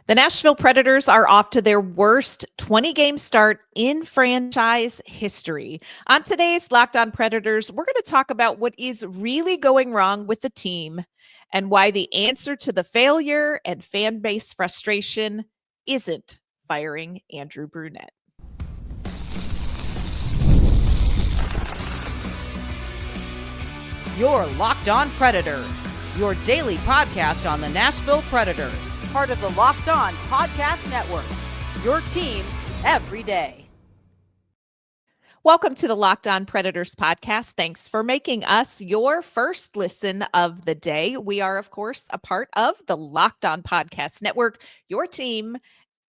The Nashville Predators are off to their worst 20-game start in franchise history. On today's Locked On Predators, we're going to talk about what is really going wrong with the team and why the answer to the failure and fan base frustration isn't firing Andrew Brunette. You're Locked On Predators, your daily podcast on the Nashville Predators, part of the Locked On Podcast Network, your team every day. Welcome to the Locked On Predators podcast. Thanks for making us your first listen of the day. We are, of course, a part of the Locked On Podcast Network, your team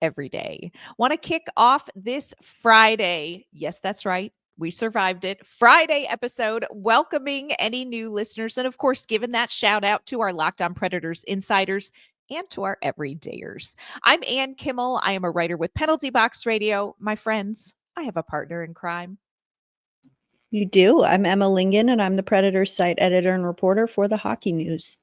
every day. Want to kick off this Friday. Yes, that's right. We survived it. Friday episode, welcoming any new listeners. And of course, giving that shout out to our Locked On Predators insiders and to our everydayers. I'm Ann Kimmel. I am a writer with Penalty Box Radio. My friends, I have a partner in crime. You do. I'm Emma Lingen, and I'm the Predators site editor and reporter for the Hockey News.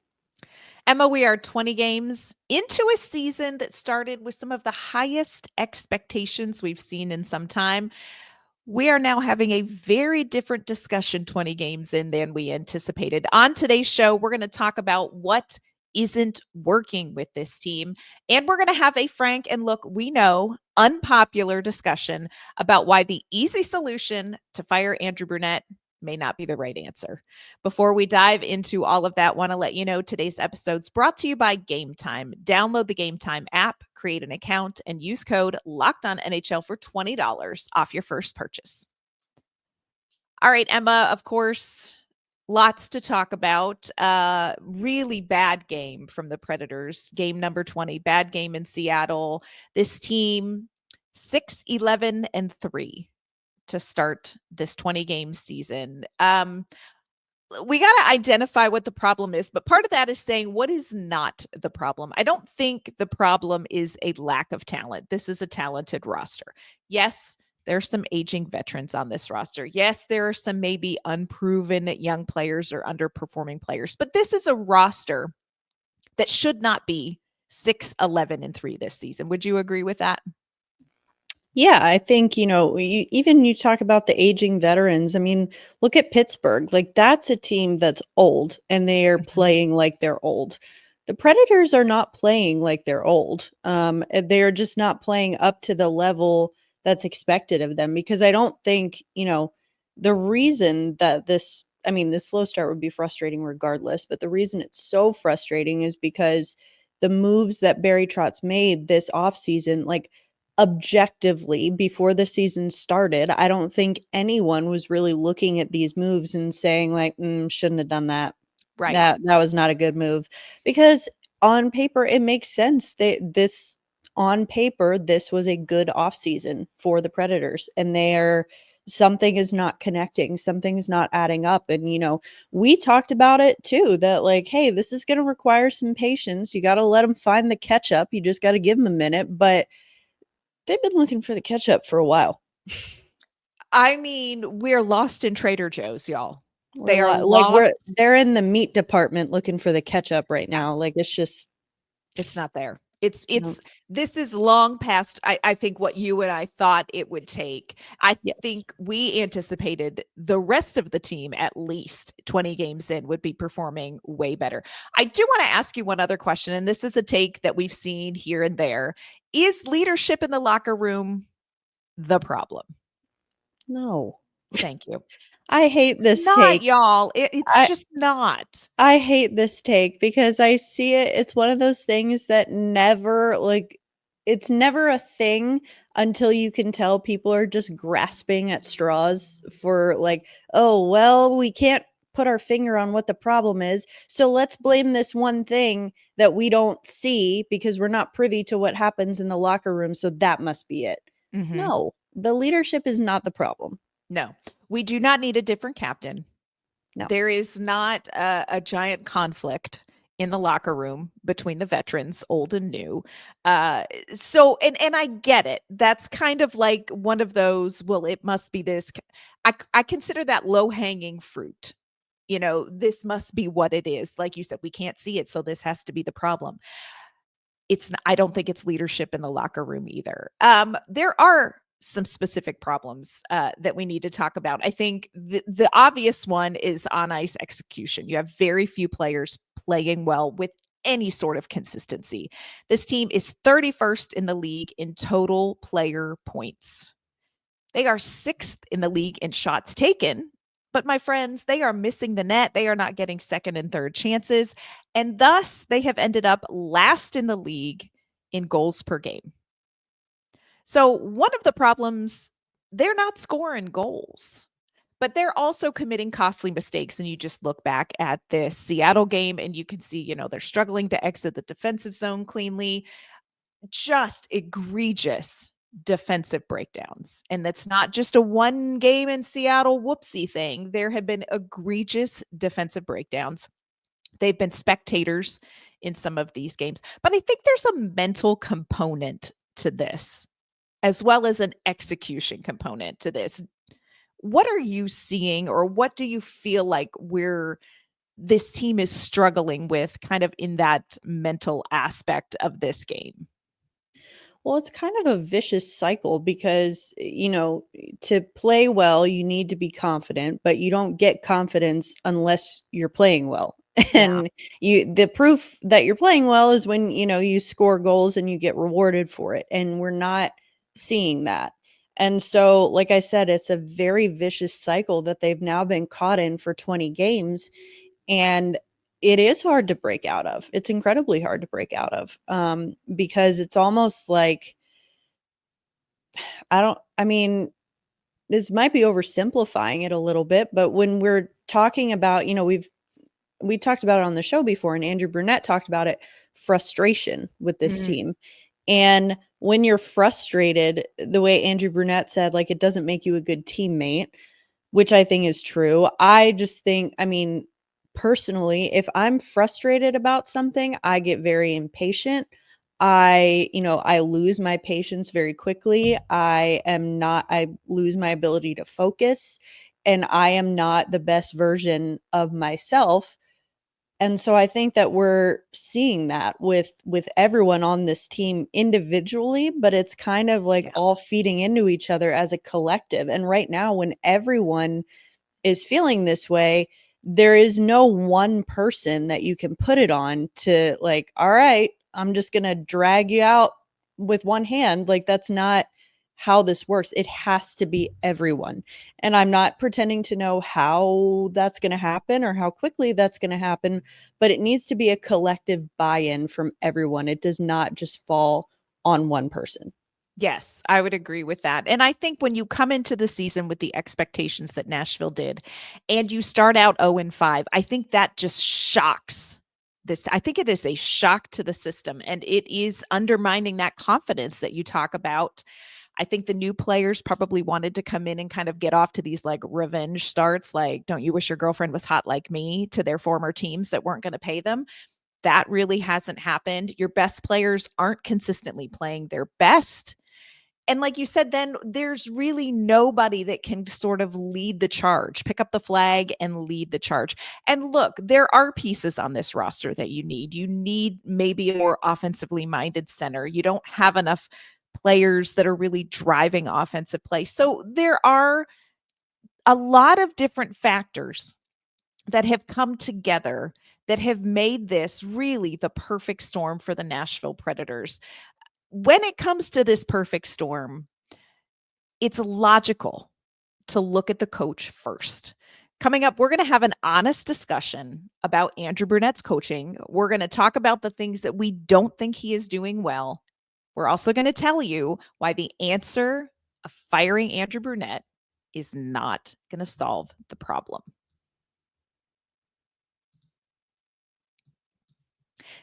Emma, we are 20 games into a season that started with some of the highest expectations we've seen in some time. We are now having a very different discussion 20 games in than we anticipated. On today's show, we're going to talk about what isn't working with this team. And we're going to have a frank and, look, we know, unpopular discussion about why the easy solution to fire Andrew Brunette may not be the right answer. Before we dive into all of that, want to let you know today's episode's brought to you by Game Time. Download the Game Time app, create an account, and use code LOCKEDONNHL for $20 off your first purchase. All right, Emma, of course, lots to talk about. Really bad game from the Predators. Game number 20, bad game in Seattle. This team, 6-11-3. To start this 20-game season. We got to identify what the problem is, but part of that is saying what is not the problem. I don't think the problem is a lack of talent. This is a talented roster. Yes, there's some aging veterans on this roster. Yes, there are some maybe unproven young players or underperforming players, but this is a roster that should not be 6-11-3 this season. Would you agree with that? Yeah, I think, you talk about the aging veterans. I mean, look at Pittsburgh. Like, that's a team that's old and they are playing like they're old. The Predators are not playing like they're old. They're just not playing up to the level that's expected of them, because I don't think, the reason that this slow start would be frustrating regardless, but the reason it's so frustrating is because the moves that Barry Trotz made this offseason, like, objectively, before the season started, I don't think anyone was really looking at these moves and saying like, shouldn't have done that. Right. That was not a good move, because on paper, it makes sense. On paper, this was a good offseason for the Predators, and something is not connecting. Something is not adding up. And, we talked about it too, that like, hey, this is going to require some patience. You got to let them find the catch up. You just got to give them a minute. But they've been looking for the ketchup for a while. I mean, we're lost in Trader Joe's, y'all. They're in the meat department looking for the ketchup right now. Like, it's not there. This is long past, I think, what you and I thought it would take. Yes. Think we anticipated the rest of the team, at least 20 games in, would be performing way better. I do want to ask you one other question, and this is a take that we've seen here and there. Is leadership in the locker room the problem? No. Thank you. I hate this take. Y'all. It's just not. I hate this take because I see it. It's one of those things that it's never a thing until you can tell people are just grasping at straws for like, oh, well, we can't put our finger on what the problem is, so let's blame this one thing that we don't see because we're not privy to what happens in the locker room, so that must be it. Mm-hmm. No, the leadership is not the problem. No, we do not need a different captain. No, there is not a giant conflict in the locker room between the veterans, old and new. So I get it. That's kind of like one of those, well, it must be this. I consider that low-hanging fruit. This must be what it is. Like you said, we can't see it, so this has to be the problem. I don't think it's leadership in the locker room either. There are some specific problems that we need to talk about. I think the obvious one is on ice execution. You have very few players playing well with any sort of consistency. This team is 31st in the league in total player points. They are 6th in the league in shots taken. But my friends, they are missing the net. They are not getting second and third chances. And thus, they have ended up last in the league in goals per game. So one of the problems, they're not scoring goals, but they're also committing costly mistakes. And you just look back at this Seattle game and you can see, they're struggling to exit the defensive zone cleanly. Just egregious defensive breakdowns. And that's not just a one game in Seattle whoopsie thing. There have been egregious defensive breakdowns. They've been spectators in some of these games. But I think there's a mental component to this, as well as an execution component to this. What are you seeing, or what do you feel like this team is struggling with kind of in that mental aspect of this game? Well, it's kind of a vicious cycle because, to play well, you need to be confident, but you don't get confidence unless you're playing well. And the proof that you're playing well is when, you score goals and you get rewarded for it. And we're not seeing that. And so, like I said, it's a very vicious cycle that they've now been caught in for 20 games. And it is hard to break out of. It's incredibly hard to break out of, because it's almost like, this might be oversimplifying it a little bit, but when we're talking about, we talked about it on the show before, and Andrew Brunette talked about it, frustration with this team. And when you're frustrated, the way Andrew Brunette said, like, it doesn't make you a good teammate, which I think is true. I just think, personally, if I'm frustrated about something, I get very impatient. I lose my patience very quickly. I lose my ability to focus, and I am not the best version of myself. And so I think that we're seeing that with everyone on this team individually, but it's kind of like all feeding into each other as a collective. And right now, when everyone is feeling this way, there is no one person that you can put it on to, like, all right, I'm just going to drag you out with one hand. Like, that's not how this works. It has to be everyone. And I'm not pretending to know how that's going to happen or how quickly that's going to happen, but it needs to be a collective buy-in from everyone. It does not just fall on one person. Yes, I would agree with that. And I think when you come into the season with the expectations that Nashville did, and you start out 0-5, I think that just shocks this. I think it is a shock to the system, and it is undermining that confidence that you talk about. I think the new players probably wanted to come in and kind of get off to these like revenge starts, like, don't you wish your girlfriend was hot like me, to their former teams that weren't going to pay them. That really hasn't happened. Your best players aren't consistently playing their best. And like you said, then there's really nobody that can sort of lead the charge, pick up the flag and lead the charge. And look, there are pieces on this roster that you need. You need maybe a more offensively minded center. You don't have enough players that are really driving offensive play. So there are a lot of different factors that have come together that have made this really the perfect storm for the Nashville Predators. When it comes to this perfect storm, it's logical to look at the coach first. Coming up, we're going to have an honest discussion about Andrew Brunette's coaching. We're going to talk about the things that we don't think he is doing well. We're also going to tell you why the answer of firing Andrew Brunette is not going to solve the problem.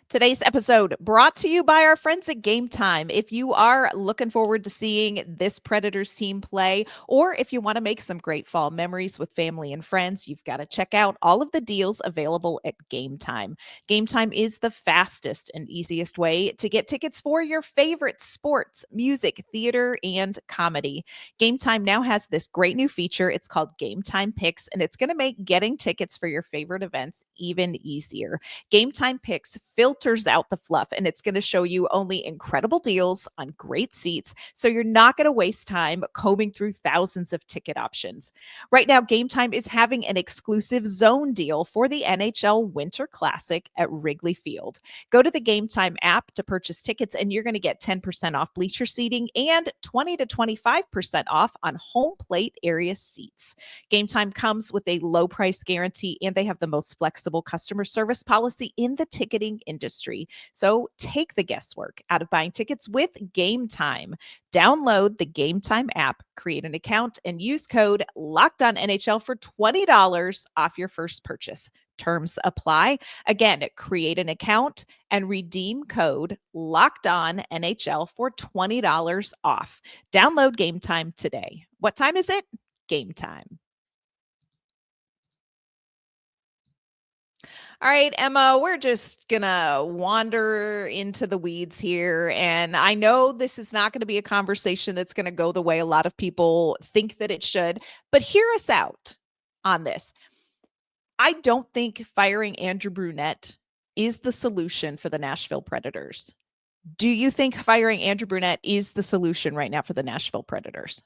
Today's episode brought to you by our friends at Game Time. If you are looking forward to seeing this Predators team play, or if you want to make some great fall memories with family and friends, you've got to check out all of the deals available at Game Time. Game Time is the fastest and easiest way to get tickets for your favorite sports, music, theater, and comedy. Game Time now has this great new feature. It's called Game Time Picks, and it's going to make getting tickets for your favorite events even easier. Game Time Picks filter filters out the fluff, and it's going to show you only incredible deals on great seats. So you're not going to waste time combing through thousands of ticket options. Right now, Game Time is having an exclusive zone deal for the NHL Winter Classic at Wrigley Field. Go to the Game Time app to purchase tickets, and you're going to get 10% off bleacher seating and 20 to 25% off on home plate area seats. Game Time comes with a low price guarantee, and they have the most flexible customer service policy in the ticketing industry. So take the guesswork out of buying tickets with Game Time. Download the Game Time app, create an account, and use code LOCKEDONNHL for $20 off your first purchase. Terms apply. Again, create an account and redeem code LOCKEDONNHL for $20 off. Download Game Time today. What time is it? Game time. All right, Emma, we're just going to wander into the weeds here. And I know this is not going to be a conversation that's going to go the way a lot of people think that it should, but hear us out on this. I don't think firing Andrew Brunette is the solution for the Nashville Predators. Do you think firing Andrew Brunette is the solution right now for the Nashville Predators?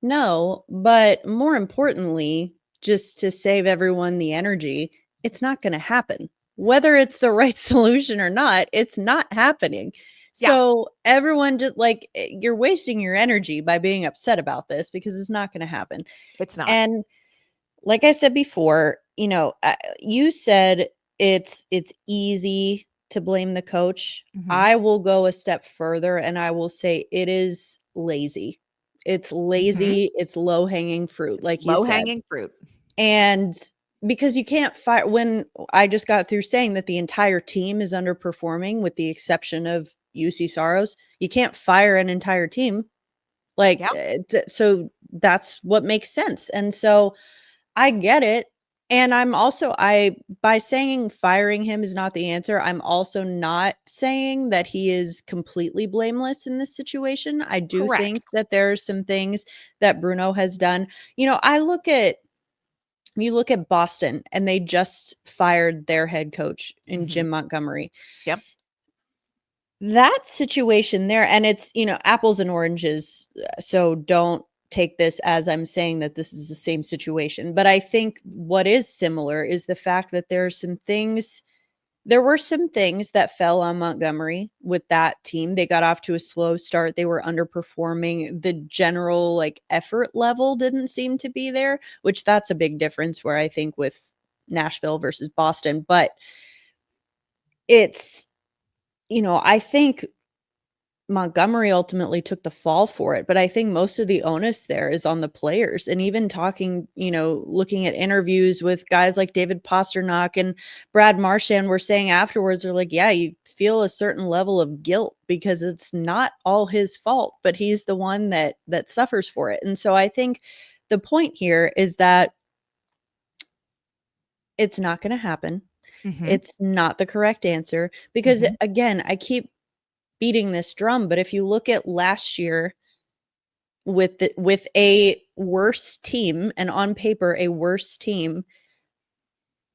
No, but more importantly, just to save everyone the energy, it's not going to happen. Whether it's the right solution or not, it's not happening. Yeah. So everyone just like, you're wasting your energy by being upset about this because it's not going to happen. It's not. And like I said before, you said it's easy to blame the coach. Mm-hmm. I will go a step further and I will say it is lazy. It's lazy. Mm-hmm. It's low-hanging fruit, like you said. Low-hanging fruit. And because you can't fire, when I just got through saying that the entire team is underperforming with the exception of UC Saros, you can't fire an entire team. Like, so that's what makes sense. And so I get it. And I'm also, by saying firing him is not the answer, I'm also not saying that he is completely blameless in this situation. I do think that there are some things that Bruno has done. You look at Boston, and they just fired their head coach in Jim Montgomery. Yep. That situation there, and it's, apples and oranges. So don't take this as I'm saying that this is the same situation. But I think what is similar is the fact that there were some things that fell on Montgomery with that team. They got off to a slow start. They were underperforming. The general effort level didn't seem to be there, which that's a big difference where I think with Nashville versus Boston. But it's, I think Montgomery ultimately took the fall for it, but I think most of the onus there is on the players. And even talking, looking at interviews with guys like David Pastrnak and Brad Marchand were saying afterwards, they're like, yeah, you feel a certain level of guilt because it's not all his fault, but he's the one that suffers for it. And so I think the point here is that it's not going to happen. Mm-hmm. It's not the correct answer because again, I keep beating this drum, but if you look at last year with a worse team, and on paper a worse team,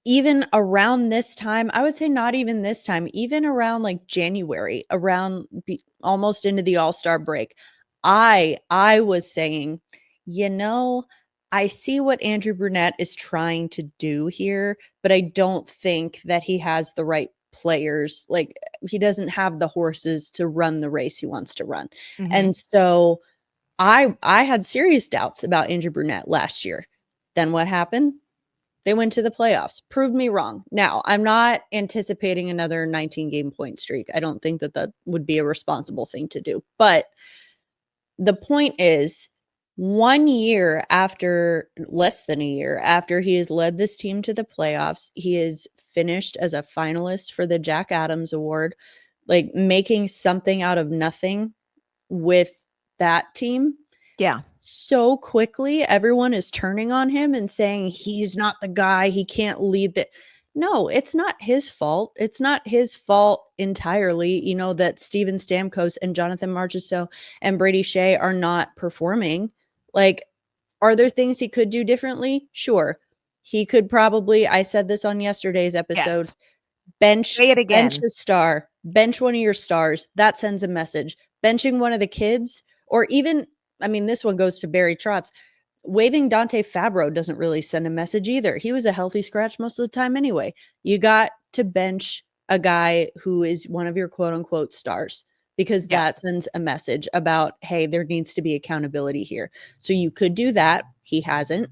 even around this time, I would say not even this time, even around January, almost into the All-Star break, I was saying, I see what Andrew Brunette is trying to do here, but I don't think that he has the right players. He doesn't have the horses to run the race he wants to run. And so I had serious doubts about Andrew Brunette last year. Then what happened? They went to the playoffs. Proved me wrong. Now, I'm not anticipating another 19-game point streak. I don't think that would be a responsible thing to do. But the point is, less than a year after he has led this team to the playoffs, he is finished as a finalist for the Jack Adams Award, making something out of nothing with that team. Yeah. So quickly, everyone is turning on him and saying he's not the guy, he can't lead the. No, it's not his fault. It's not his fault entirely, that Steven Stamkos and Jonathan Marchessault and Brady Shea are not performing. Are there things he could do differently? Sure. He could probably, I said this on yesterday's episode, Bench Say it again. bench a star, bench one of your stars. That sends a message. Benching one of the kids, or even, I mean, this one goes to Barry Trotz. Waiving Dante Fabro doesn't really send a message either. He was a healthy scratch most of the time anyway. You got to bench a guy who is one of your quote unquote stars, because that sends a message about, hey, there needs to be accountability here. So you could do that. He hasn't.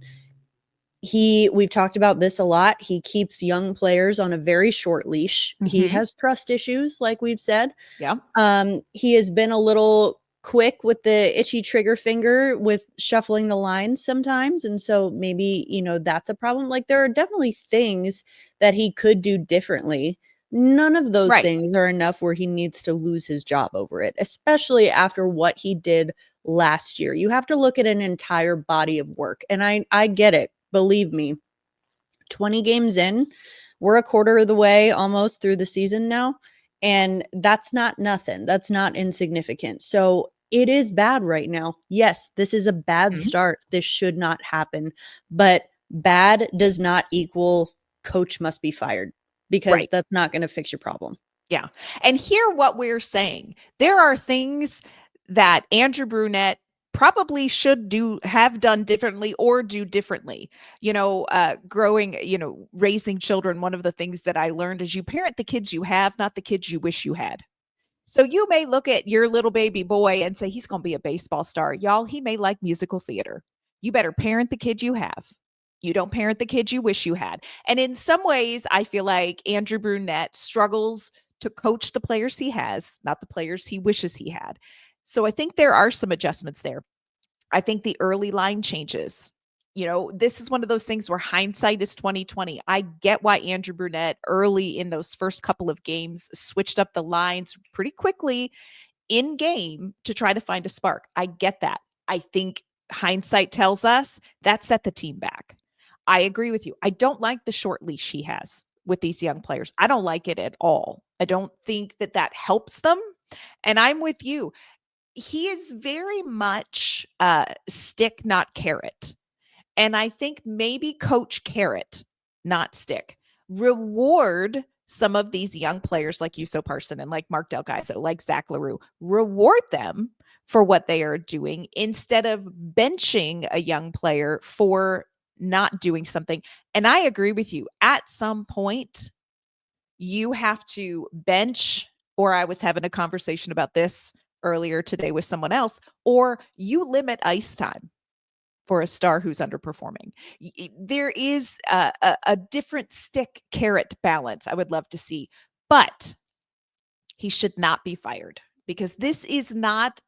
We've talked about this a lot. He keeps young players on a very short leash. He has trust issues, like we've said. Yeah. He has been a little quick with the itchy trigger finger with shuffling the lines sometimes. And so maybe, that's a problem. Like, there are definitely things that he could do differently. None of those things are enough where he needs to lose his job over it, especially after what he did last year. You have to look at an entire body of work. And I get it. Believe me, 20 games in, we're a quarter of the way almost through the season now. And that's not nothing. That's not insignificant. So it is bad right now. Yes, this is a bad start. This should not happen. But bad does not equal coach must be fired, because that's not going to fix your problem. Yeah. And hear what we're saying. There are things that Andrew Brunette probably should have done differently or do differently. Raising children, one of the things that I learned is you parent the kids you have, not the kids you wish you had. So you may look at your little baby boy and say, he's going to be a baseball star. Y'all, he may like musical theater. You better parent the kid you have. You don't parent the kid you wish you had. And in some ways, I feel like Andrew Brunette struggles to coach the players he has, not the players he wishes he had. So I think there are some adjustments there. I think the early line changes. This is one of those things where hindsight is 2020. I get why Andrew Brunette early in those first couple of games switched up the lines pretty quickly in game to try to find a spark. I get that. I think hindsight tells us that set the team back. I agree with you. I don't like the short leash he has with these young players. I don't like it at all. I don't think that helps them. And I'm with you. He is very much stick, not carrot. And I think maybe coach carrot, not stick. Reward some of these young players like Juuso Parssinen and like Mark Del Gaiso, like Zach LaRue. Reward them for what they are doing instead of benching a young player for not doing something. And I agree with you. At some point, you have to bench, or I was having a conversation about this earlier today with someone else, or you limit ice time for a star who's underperforming. There is a different stick carrot balance I would love to see, but he should not be fired, because this is not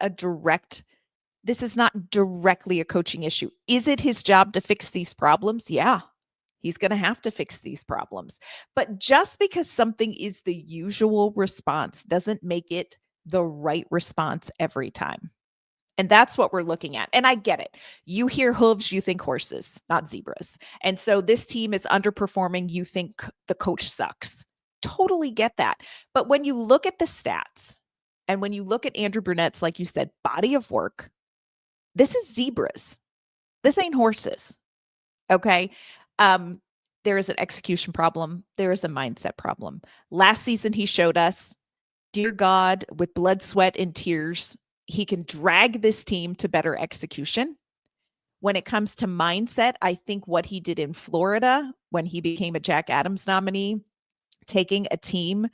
directly a coaching issue. Is it his job to fix these problems? Yeah. He's going to have to fix these problems. But just because something is the usual response doesn't make it the right response every time. And that's what we're looking at. And I get it. You hear hooves, you think horses, not zebras. And so this team is underperforming. You think the coach sucks. Totally get that. But when you look at the stats and when you look at Andrew Brunette's, like you said, body of work, this is zebras. This ain't horses. Okay. There is an execution problem. There is a mindset problem. Last season, he showed us, dear God, with blood, sweat, and tears, he can drag this team to better execution. When it comes to mindset, I think what he did in Florida when he became a Jack Adams nominee, taking a team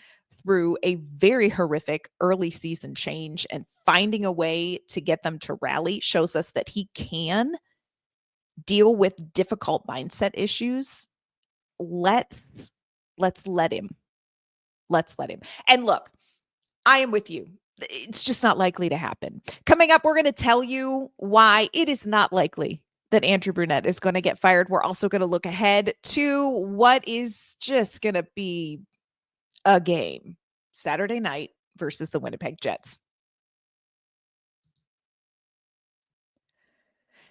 through a very horrific early season change and finding a way to get them to rally, shows us that he can deal with difficult mindset issues. Let's let him. Let's let him. And look, I am with you. It's just not likely to happen. Coming up, we're going to tell you why it is not likely that Andrew Brunette is going to get fired. We're also going to look ahead to what is just going to be a game Saturday night versus the Winnipeg Jets.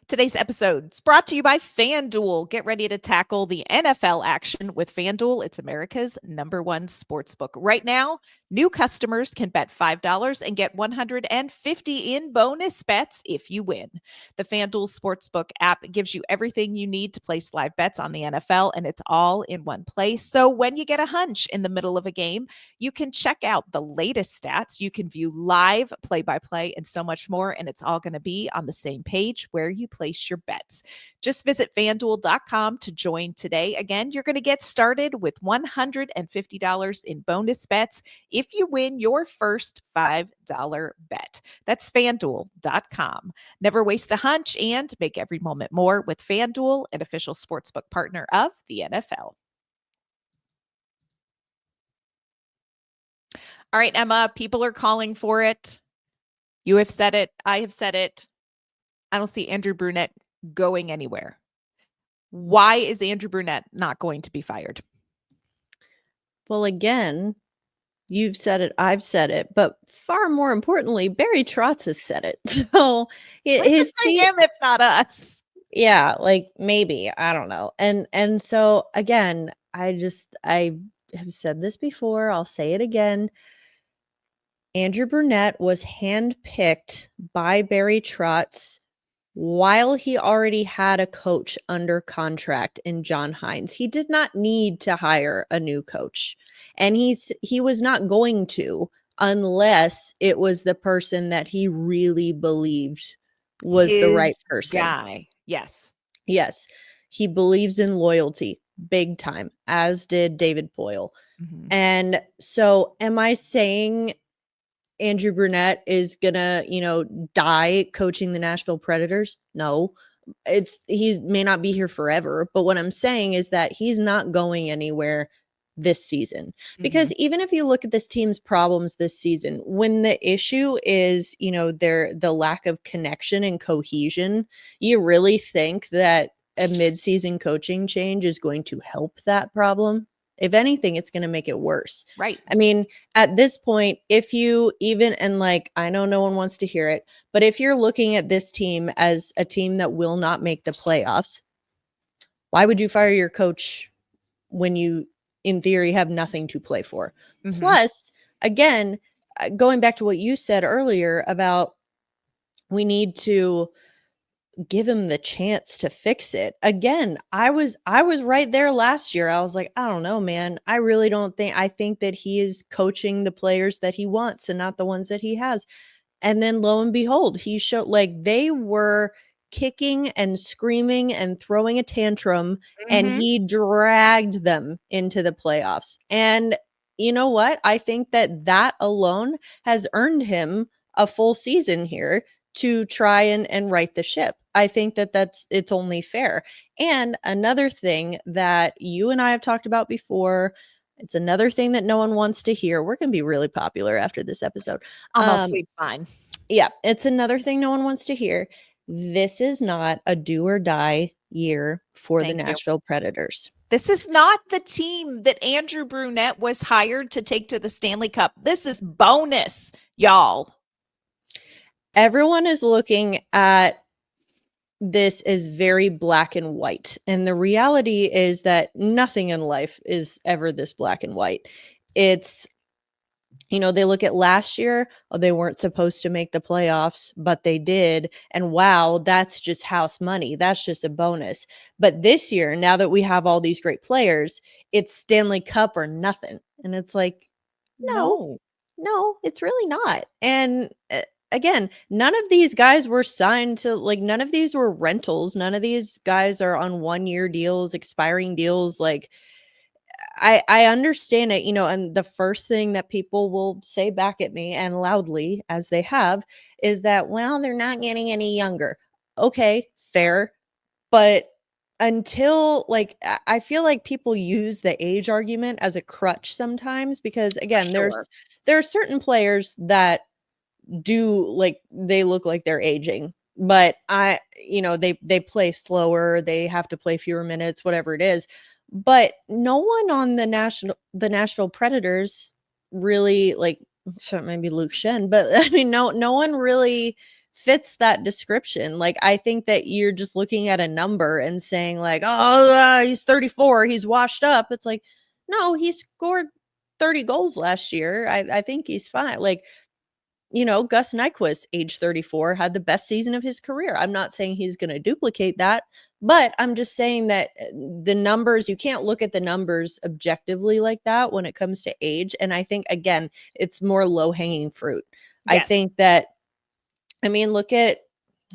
Today's episode is brought to you by FanDuel. Get ready to tackle the NFL action with FanDuel. It's America's #1 sportsbook. Right now, New customers can bet $5 and get $150 in bonus bets if you win. The FanDuel Sportsbook app gives you everything you need to place live bets on the NFL, and it's all in one place. So when you get a hunch in the middle of a game, you can check out the latest stats. You can view live play-by-play and so much more, and it's all going to be on the same page where you place your bets. Just visit FanDuel.com to join today. Again, you're going to get started with $150 in bonus bets if you win your first $5 bet. That's FanDuel.com. Never waste a hunch and make every moment more with FanDuel, an official sportsbook partner of the NFL. All right, Emma, people are calling for it. You have said it. I have said it. I don't see Andrew Brunette going anywhere. Why is Andrew Brunette not going to be fired? Well, again, you've said it, I've said it, but far more importantly, Barry Trotz has said it. So his team, him, if not us. yeah, like maybe, I don't know. And so again, I have said this before, I'll say it again. Andrew Brunette was handpicked by Barry Trotz while he already had a coach under contract in John Hines. He did not need to hire a new coach, and he was not going to unless it was the person that he really believed was the right person. Guy. Yes. He believes in loyalty big time, as did David Boyle. Mm-hmm. And so am I saying Andrew Brunette is gonna, die coaching the Nashville Predators? No, he may not be here forever, but what I'm saying is that he's not going anywhere this season. Because even if you look at this team's problems this season, when the issue is, the lack of connection and cohesion, you really think that a midseason coaching change is going to help that problem? If anything, it's going to make it worse. Right. I mean, at this point, if you even, and like, I know no one wants to hear it, but if you're looking at this team as a team that will not make the playoffs, why would you fire your coach when you, in theory, have nothing to play for? Mm-hmm. Plus, again, going back to what you said earlier about we need to give him the chance to fix it. Again, I was right there last year. I was like, I don't know, man. I really don't think, I think that he is coaching the players that he wants and not the ones that he has. And then lo and behold, he showed, like, they were kicking and screaming and throwing a tantrum, and he dragged them into the playoffs. And you know what? I think that alone has earned him a full season here to try and right the ship. I think it's only fair. And another thing that you and I have talked about before, it's another thing that no one wants to hear. We're going to be really popular after this episode. I'll sleep fine. Yeah, it's another thing no one wants to hear. This is not a do or die year for the Nashville Predators. This is not the team that Andrew Brunette was hired to take to the Stanley Cup. This is bonus, y'all. Everyone is looking at this as very black and white. And the reality is that nothing in life is ever this black and white. It's, they look at last year, they weren't supposed to make the playoffs, but they did. And wow, that's just house money. That's just a bonus. But this year, now that we have all these great players, it's Stanley Cup or nothing. And it's like, no, it's really not. And again, none of these guys were signed to, like, none of these were rentals. None of these guys are on 1-year deals, expiring deals. Like, I understand it, and the first thing that people will say back at me, and loudly as they have, is that, well, they're not getting any younger. Okay, fair. But until, like, I feel like people use the age argument as a crutch sometimes, because again, there are certain players that do, like, they look like they're aging, but they play slower, they have to play fewer minutes, whatever it is. But no one on the Nashville Predators really, like, maybe Luke Shen, but I mean, no one really fits that description. Like, I think that you're just looking at a number and saying, like, oh, he's 34, he's washed up. It's like, no, he scored 30 goals last year. I think he's fine. Like, Gus Nyquist, age 34, had the best season of his career. I'm not saying he's going to duplicate that, but I'm just saying that the numbers, you can't look at the numbers objectively like that when it comes to age. And I think, again, it's more low-hanging fruit. I think that, look at,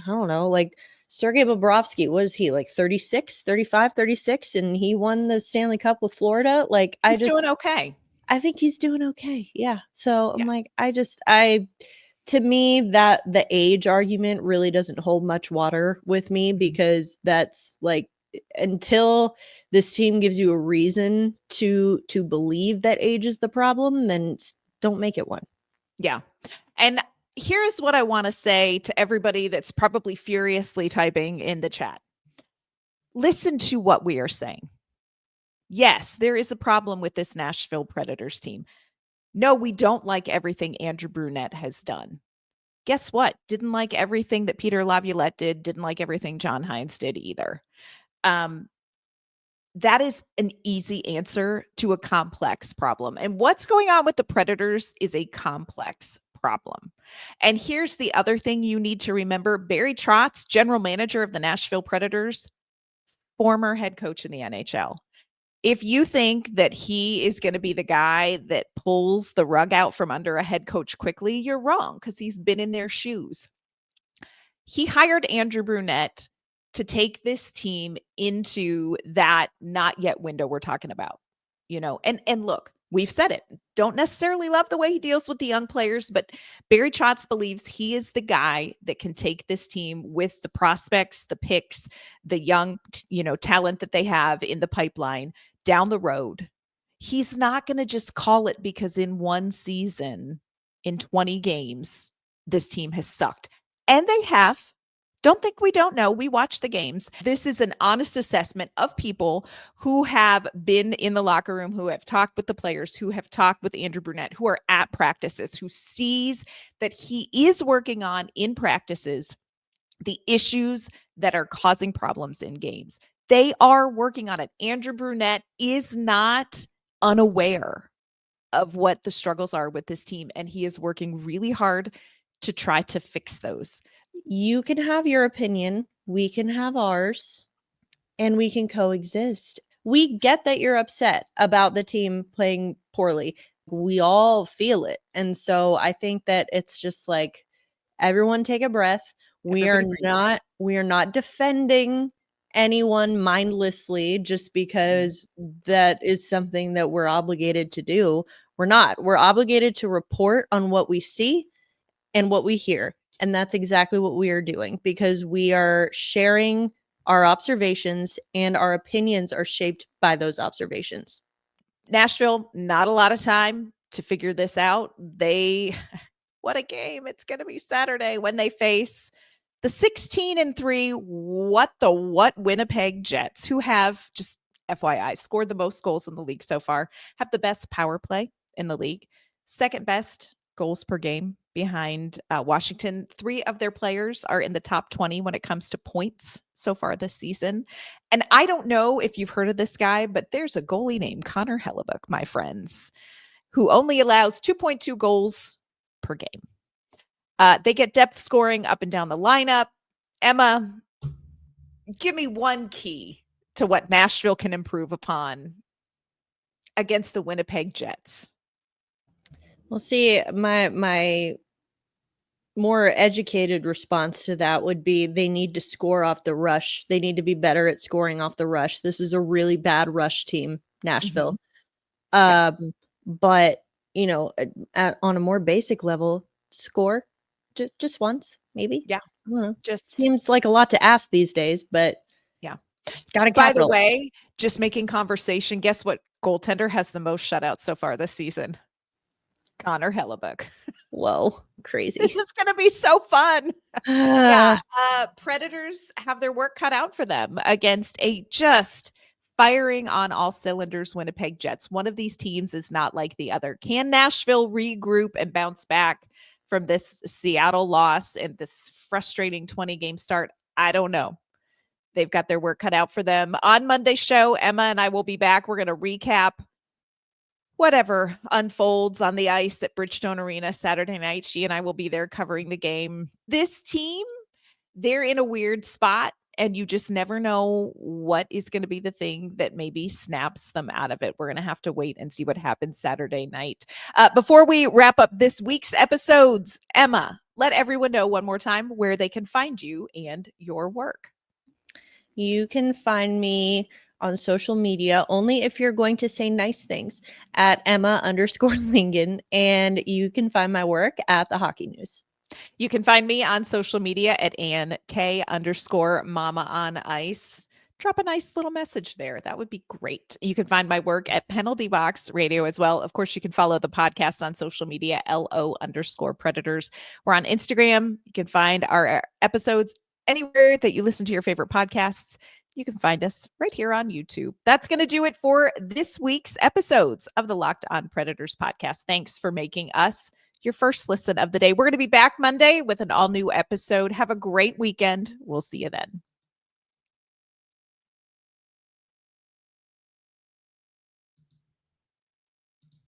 I don't know, like Sergei Bobrovsky, what is he, like 36, 35, 36, and he won the Stanley Cup with Florida? Like, He's doing okay. I think he's doing okay. Yeah. So I'm like, to me, that the age argument really doesn't hold much water with me, because that's like, until this team gives you a reason to believe that age is the problem, then don't make it one. Yeah. And here's what I want to say to everybody that's probably furiously typing in the chat. Listen to what we are saying. Yes, there is a problem with this Nashville Predators team. No, we don't like everything Andrew Brunette has done. Guess what? Didn't like everything that Peter Laviolette did. Didn't like everything John Hines did either. That is an easy answer to a complex problem. And what's going on with the Predators is a complex problem. And here's the other thing you need to remember. Barry Trotz, general manager of the Nashville Predators, former head coach in the NHL. If you think that he is going to be the guy that pulls the rug out from under a head coach quickly, you're wrong, because he's been in their shoes. He hired Andrew Brunette to take this team into that not yet window we're talking about, and look, we've said it. Don't necessarily love the way he deals with the young players, but Barry Trotz believes he is the guy that can take this team with the prospects, the picks, the young, talent that they have in the pipeline down the road. He's not going to just call it because in one season, in 20 games, this team has sucked. And they have. Don't think we don't know. We watch the games. This is an honest assessment of people who have been in the locker room, who have talked with the players, who have talked with Andrew Brunette, who are at practices, who sees that he is working on in practices the issues that are causing problems in games. They are working on it. Andrew Brunette is not unaware of what the struggles are with this team, and he is working really hard to try to fix those. You can have your opinion, we can have ours, and we can coexist. We get that you're upset about the team playing poorly. We all feel it. And so I think that it's just like, everyone take a breath. We are not defending anyone mindlessly just because that is something that we're obligated to do. We're not. We're obligated to report on what we see and what we hear. And that's exactly what we are doing, because we are sharing our observations and our opinions are shaped by those observations. Nashville, not a lot of time to figure this out. What a game. It's going to be Saturday when they face the 16-3 what Winnipeg Jets, who have, just FYI, scored the most goals in the league so far, have the best power play in the league, second best goals per game behind Washington. 3 of their players are in the top 20 when it comes to points so far this season. And I don't know if you've heard of this guy, but there's a goalie named Connor Hellebuyck, my friends, who only allows 2.2 goals per game. They get depth scoring up and down the lineup. Emma, give me one key to what Nashville can improve upon against the Winnipeg Jets. Well, see, my more educated response to that would be they need to score off the rush. They need to be better at scoring off the rush. This is a really bad rush team, Nashville. Mm-hmm. But, on a more basic level, score just once, maybe. Yeah. I don't know. Just seems like a lot to ask these days, but yeah. Gotta By the way, just making conversation, guess what goaltender has the most shutouts so far this season? Connor Hellebuyck. Whoa, crazy. This is going to be so fun. Predators have their work cut out for them against a just firing on all cylinders Winnipeg Jets. One of these teams is not like the other. Can Nashville regroup and bounce back from this Seattle loss and this frustrating 20-game start? I don't know. They've got their work cut out for them. On Monday's show, Emma and I will be back. We're going to recap whatever unfolds on the ice at Bridgestone Arena Saturday night. She and I will be there covering the game. This team, they're in a weird spot, and you just never know what is going to be the thing that maybe snaps them out of it. We're going to have to wait and see what happens Saturday night. Before we wrap up this week's episodes, Emma, let everyone know one more time where they can find you and your work. You can find me on social media only if you're going to say nice things at Emma_Lingen. And you can find my work at the Hockey News. You can find me on social media at AnnK_Mama on Ice. Drop a nice little message there. That would be great. You can find my work at Penalty Box Radio as well. Of course, you can follow the podcast on social media, LO_Predators. We're on Instagram. You can find our episodes anywhere that you listen to your favorite podcasts. You can find us right here on YouTube. That's going to do it for this week's episodes of the Locked On Predators podcast. Thanks for making us your first listen of the day. We're going to be back Monday with an all-new episode. Have a great weekend. We'll see you then.